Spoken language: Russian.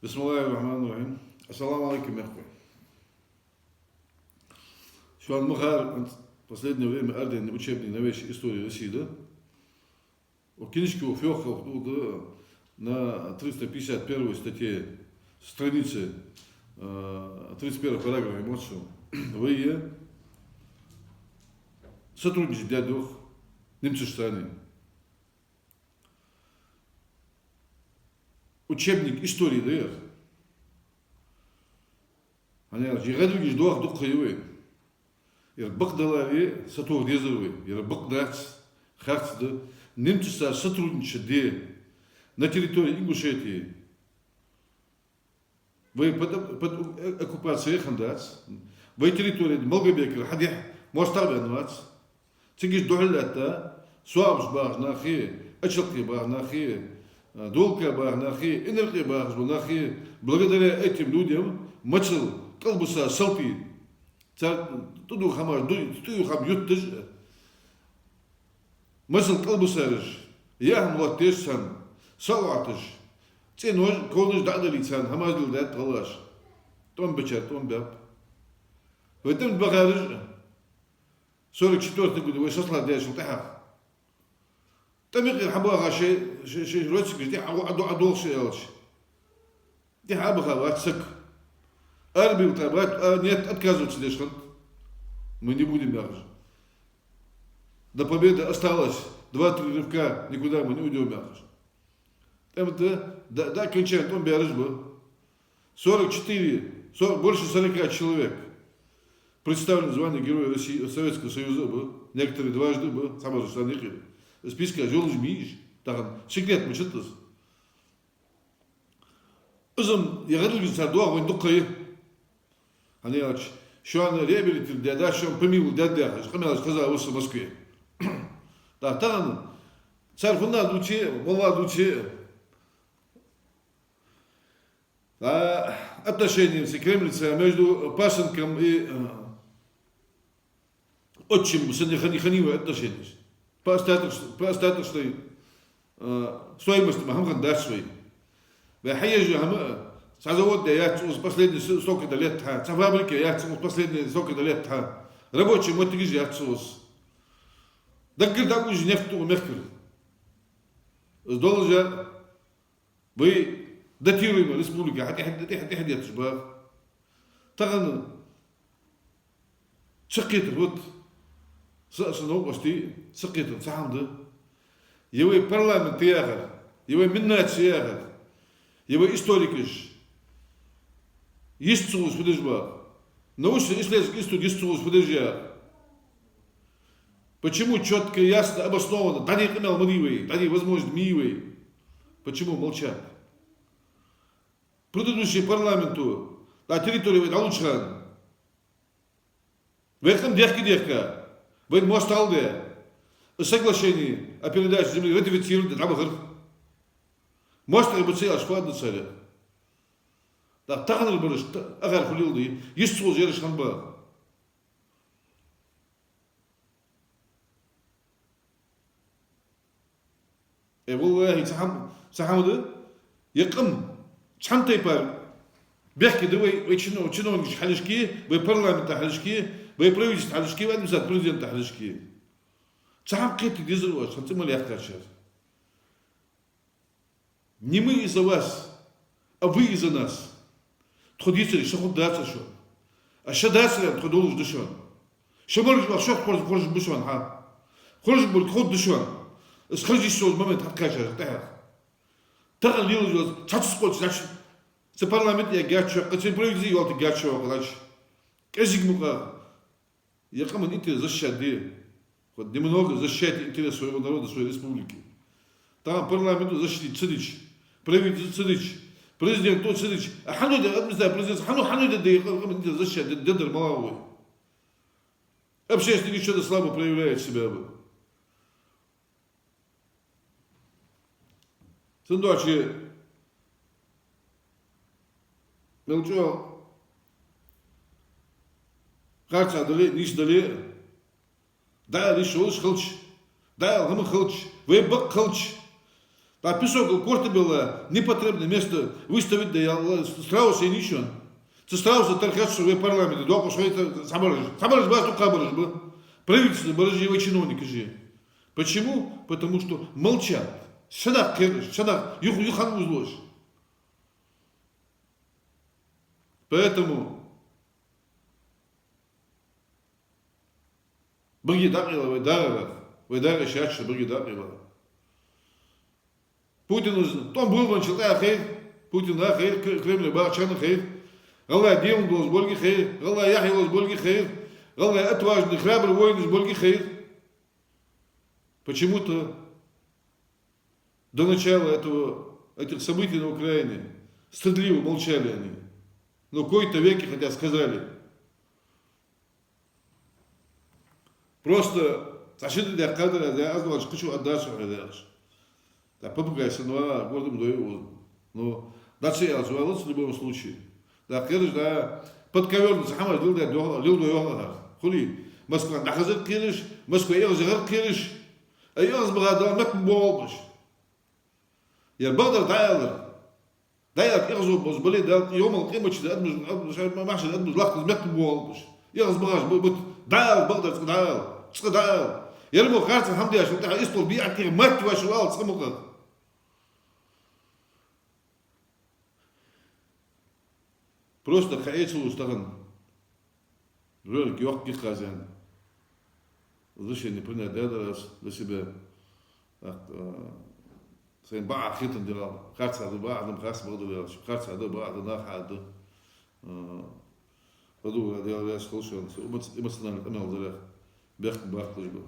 Bismillahirrahmanirrahim. Ассаламу алейкум, яхвы. Шуан Мухар в последнее время арден учебник новейшей истории России, да? В книжке у Фёхов на 351 статье страницы 31 параграфа эмоцию вы сотрудничать для двух немцев страны. Учебник истории дает. Они говорят, что дух дух Багдалави сатур дезервы, Багдадс, Хартсда, немцы сотрудничают на территории Ингушетии. Вы под оккупацией Хандац, вы территории Малгабекер, Хадих, Мостарбенвац, Цигиш Дуалята, Суабс Барнахи, Ачалки Барнахи, Долка Барнахи, Энергия Барнахи, благодаря этим людям Мачал, Калбуса, Салпи, Туду Хамар, Туду Хам Юттыш, Мачал Калбусарыш, Яхам Латешсан, Салатыш, Ценож, Колныш Дадалицан, Хамаздил Дат Талаш, Том Бечар, Том Бяб. В этом Багарыш, 44 году, вы шасла Дяшил Тахах. Там их Хабага, шей Ротсик, дي Адол Шеялш. Дي Хабага, Ватсак. Арбил Табат, нет, отказываться Дешхан. Мы не будем даже. До победы осталось 2-3 рывка, никуда мы не уйдем даже. Там это, да, кончаем, там Биарыш был. 44, больше 40 человек. Представлен звание Героя России, Советского Союза был. Некоторые дважды был, сама же страны. Списка Жолж Миш, там секрет мечтас. Uzun yaradılmışlar doğa ve dokayı. Hani aç şu an rehabilitir diye daha şu an pemil diye diye. Kamera kaza olsa Moskva. Da tamam. Sarfında duçi, baba duçi. Отношения с Кремльцем между Пасынком и отчим Саниханива отношения. По остаточной стоимости Махамхан Дашвей. Вахаяжу Хама завод я последние столько лет, фабрика я последние столько лет, рабочий мотыгиж я цус. Да когда уже нефть умеркли. Сдолжа вы датируемая республика, хотя шбав. Таган шакет вот сынок почти шакет сахамды. Его парламент ягер, его миннат ягер, его историкиш. Есть цус подожба. Научный исследовательский институт есть цус подожжа. Почему четко, ясно, обоснованно, да не канал мривый, да не возможно мивый. Почему молчат? Предыдущий парламенту на территории Галучхан. В этом дерка. В этом осталде. Соглашение о передаче земли ратифицировано Рабахар. Мост рабочий ашпадный царь. Да тахнер барыш, агар хулилды. Есть соз ярышханба. Эволвахи сахамды якым Чантай пар, бехки да вы чиновники халишки, вы парламент халишки, вы правительство халишки, вы администрация президента халишки. Чам кети дизелваш, ханцы мы лягкачар. Не мы из-за вас, а вы из-за нас. Тходите ли, что хоть даться что? А что даться ли, тходолуш дышон? Что можешь вас что хочешь бышон, ха? Хочешь будет ход дышон? Скажи, что в момент откачар, так. Таган лил чатс коч значит с парламент я гачо, а правительство его ты гачо, значит. Казигмука. Я кому не ты защищать, вот немного защищать интерес своего народа, своей республики. Там парламенту защитить Цидич, правительство Цидич, президент тот Цидич, а хану да администрация президент, хану да кому не защищать, дедер маловой. Общественники что-то слабо проявляет себя. Сындочи, мелчо, харца дали, ниш дали, да лишь улш хылч, да ламы хылч, вы бак хылч, А пісок корти було непотрібне місце виставити, де страуси і нічого. Це страуси торкать, що ви парламенті, доку, що це саморож, вас тут кабарож, правительство, баражи, чиновники же. Почему? Потому что молчат. Шанах кириш, шанах, юхан узлош. Поэтому Боги дарила, вы дарили счастье, боги дарила. Путин, том был он человек, хей, Путин, да, хей, Кремль, Барчан, хей, Галай Дилан был с Больги, хей, Галай Яхил с Больги, хей, Галай отважный, храбрый воин с Больги, хей. Почему-то до начала этих событий на Украине стыдливо молчали они. Но в кои-то веке хотя сказали. Просто сашиды да кадра да азгал хочу отдачу отдашь. Да попугайся, но гордым дою. Но дальше я звалось в любом случае. Да кириш да подковерный сахама лил до йога. Хули Москва нахазет кириш, Москва язгар кириш. Ayaz bıradan met bolmuş. Ya badar dayalır. Dayat yazı boz böyle da yomul kıymaçı da admış mahşer admış laqız met bolmuş. Yaz bıraş bu dayal badar dayal. Çıkı dayal. Yarım o kartı hamdi ya şu ta istol bir akir mat ve şu al çıkı. Просто хаэцу устаган. Ролик yok ki kazan. Решение принять один раз для себя. Zijn baar gieten er al. Gaat ze de baar, dan gaat ze wel de gaat ze de baar, dan gaat de. Wat doen we? Dat is goed zo. Emotioneel, emotioneel, dat is wel. Berg, berg, dus.